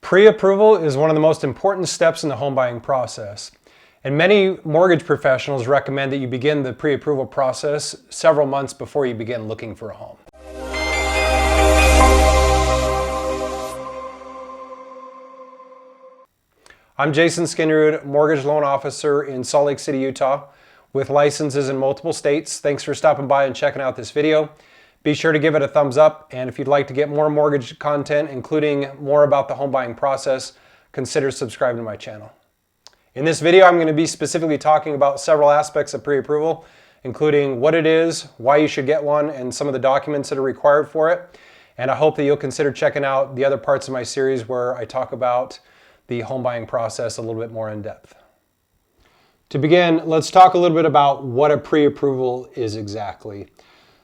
Pre-approval is one of the most important steps in the home buying process. And many mortgage professionals recommend that you begin the pre-approval process several months before you begin looking for a home. I'm Jason Skinrood, mortgage loan officer in Salt Lake City, Utah, with licenses in multiple states. Thanks for stopping by and checking out this video. Be sure to give it a thumbs up, and if you'd like to get more mortgage content, including more about the home buying process, consider subscribing to my channel. In this video, I'm going to be specifically talking about several aspects of pre-approval, including what it is, why you should get one, and some of the documents that are required for it. And I hope that you'll consider checking out the other parts of my series where I talk about the home buying process a little bit more in depth. To begin, let's talk a little bit about what a pre-approval is exactly.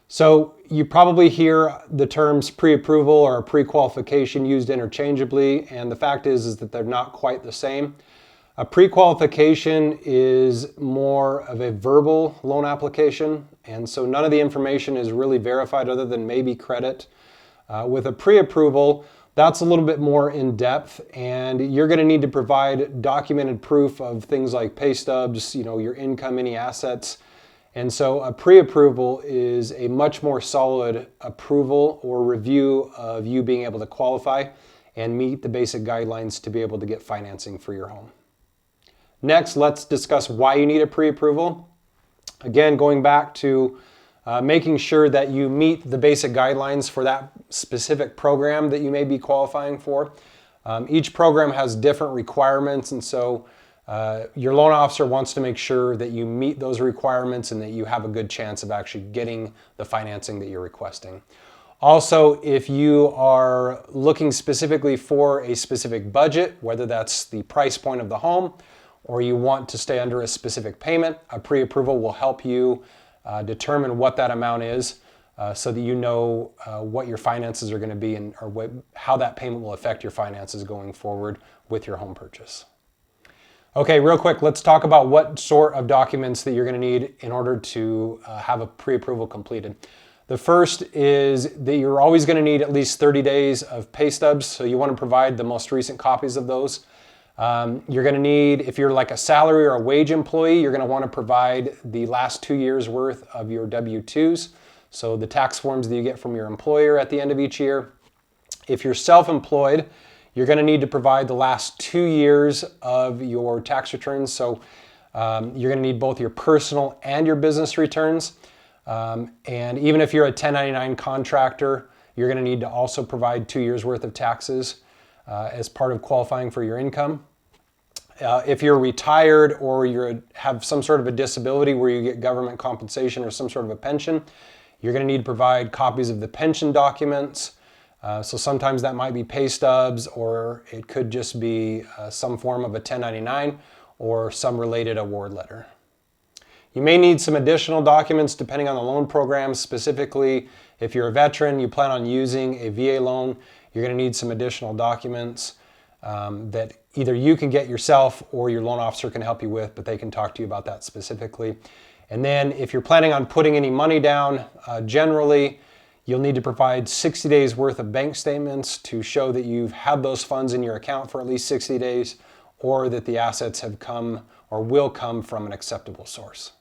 So you probably hear the terms pre-approval or pre-qualification used interchangeably, and the fact is that they're not quite the same. A pre-qualification is more of a verbal loan application, and so none of the information is really verified other than maybe credit. With a pre-approval, that's a little bit more in depth, and you're going to need to provide documented proof of things like pay stubs, your income, any assets. And so a pre-approval is a much more solid approval or review of you being able to qualify and meet the basic guidelines to be able to get financing for your home. Next, let's discuss why you need a pre-approval. Again, going back to making sure that you meet the basic guidelines for that specific program that you may be qualifying for. Each program has different requirements, and so your loan officer wants to make sure that you meet those requirements and that you have a good chance of actually getting the financing that you're requesting. Also, if you are looking specifically for a specific budget, whether that's the price point of the home or you want to stay under a specific payment, a pre-approval will help you determine what that amount is so that you know what your finances are going to be and how that payment will affect your finances going forward with your home purchase. Okay, real quick, let's talk about what sort of documents that you're going to need in order to have a pre-approval completed. The first is that you're always going to need at least 30 days of pay stubs, so you want to provide the most recent copies of those. You're going to need, if you're like a salary or a wage employee, you're going to want to provide the last 2 years worth of your W-2s, so the tax forms that you get from your employer at the end of each year. If you're self-employed, you're going to need to provide the last 2 years of your tax returns. So you're going to need both your personal and your business returns. And even if you're a 1099 contractor, you're going to need to also provide 2 years worth of taxes as part of qualifying for your income. If you're retired or you have some sort of a disability where you get government compensation or some sort of a pension, you're going to need to provide copies of the pension documents. So sometimes that might be pay stubs, or it could just be some form of a 1099 or some related award letter. You may need some additional documents depending on the loan program. Specifically, if you're a veteran, you plan on using a VA loan, you're going to need some additional documents that either you can get yourself or your loan officer can help you with, but they can talk to you about that specifically. And then if you're planning on putting any money down, generally, you'll need to provide 60 days worth of bank statements to show that you've had those funds in your account for at least 60 days or that the assets have come or will come from an acceptable source.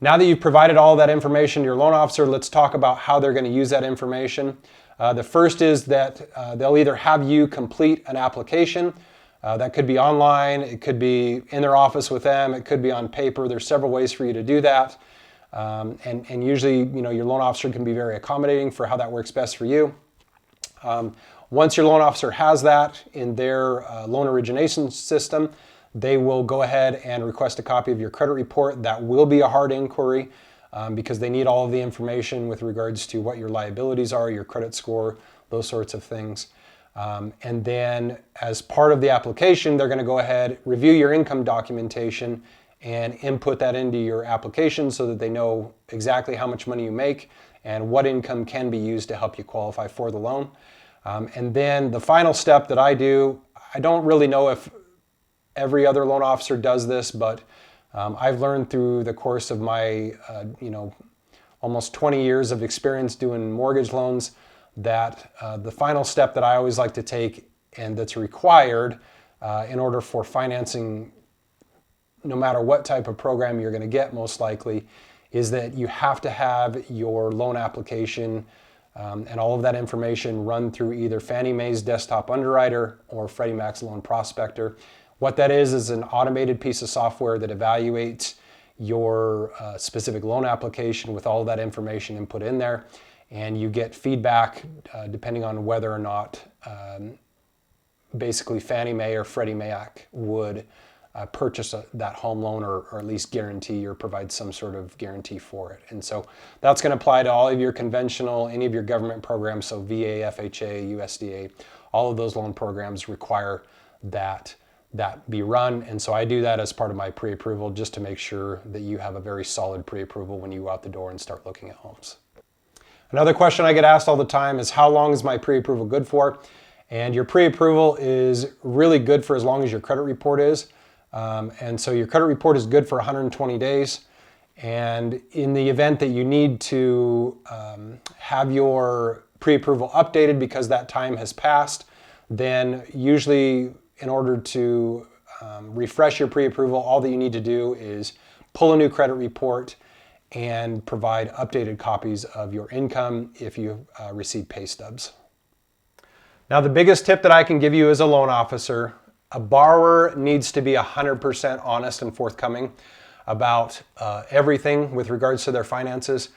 Now that you've provided all that information to your loan officer, let's talk about how they're going to use that information. The first is that they'll either have you complete an application. That could be online, it could be in their office with them, it could be on paper. There's several ways for you to do that. And usually, your loan officer can be very accommodating for how that works best for you. Once your loan officer has that in their loan origination system, they will go ahead and request a copy of your credit report. That will be a hard inquiry because they need all of the information with regards to what your liabilities are, your credit score, those sorts of things. And then as part of the application, they're going to go ahead, review your income documentation and input that into your application so that they know exactly how much money you make and what income can be used to help you qualify for the loan. And then the final step that I do, I don't really know if every other loan officer does this, but I've learned through the course of my almost 20 years of experience doing mortgage loans that the final step that I always like to take and that's required in order for financing, no matter what type of program you're going to get, most likely, is that you have to have your loan application and all of that information run through either Fannie Mae's desktop underwriter or Freddie Mac's loan prospector. What that is an automated piece of software that evaluates your specific loan application with all of that information input in there, and you get feedback depending on whether or not basically Fannie Mae or Freddie Mac would purchase that home loan, or at least guarantee or provide some sort of guarantee for it. And so that's going to apply to all of your conventional, any of your government programs, so VA, FHA, USDA, all of those loan programs require that be run. And so I do that as part of my pre-approval, just to make sure that you have a very solid pre-approval when you go out the door and start looking at homes. Another question I get asked all the time is, how long is my pre-approval good for? And your pre-approval is really good for as long as your credit report is. And so your credit report is good for 120 days. And in the event that you need to have your pre-approval updated because that time has passed, then usually in order to refresh your pre-approval, all that you need to do is pull a new credit report and provide updated copies of your income if you receive pay stubs. Now, the biggest tip that I can give you as a loan officer, a borrower needs to be 100% honest and forthcoming about everything with regards to their finances.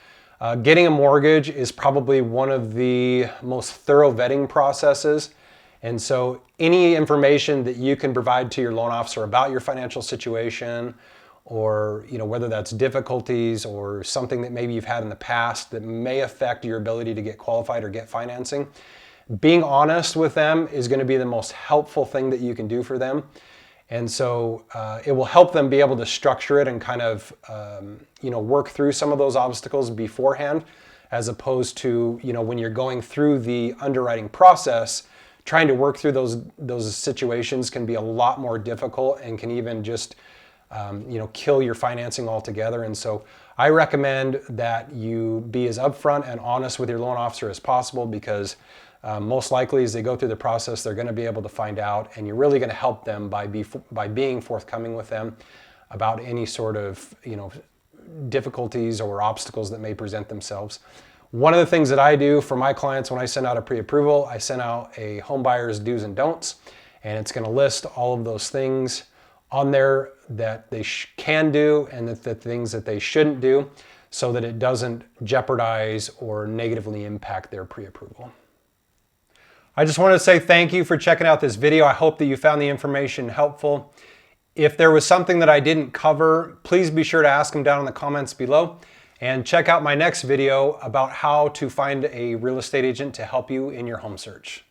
Getting a mortgage is probably one of the most thorough vetting processes. And so any information that you can provide to your loan officer about your financial situation, or whether that's difficulties or something that maybe you've had in the past that may affect your ability to get qualified or get financing, being honest with them is going to be the most helpful thing that you can do for them. And so it will help them be able to structure it and kind of work through some of those obstacles beforehand, as opposed to when you're going through the underwriting process. Trying to work through those situations can be a lot more difficult and can even just kill your financing altogether. And so I recommend that you be as upfront and honest with your loan officer as possible, because most likely as they go through the process, they're going to be able to find out, and you're really going to help them by being forthcoming with them about any sort of difficulties or obstacles that may present themselves. One of the things that I do for my clients when I send out a pre-approval, I send out a home buyer's do's and don'ts, and it's going to list all of those things on there that they can do and the things that they shouldn't do, so that it doesn't jeopardize or negatively impact their pre-approval. I just wanted to say thank you for checking out this video. I hope that you found the information helpful. If there was something that I didn't cover, please be sure to ask them down in the comments below. And check out my next video about how to find a real estate agent to help you in your home search.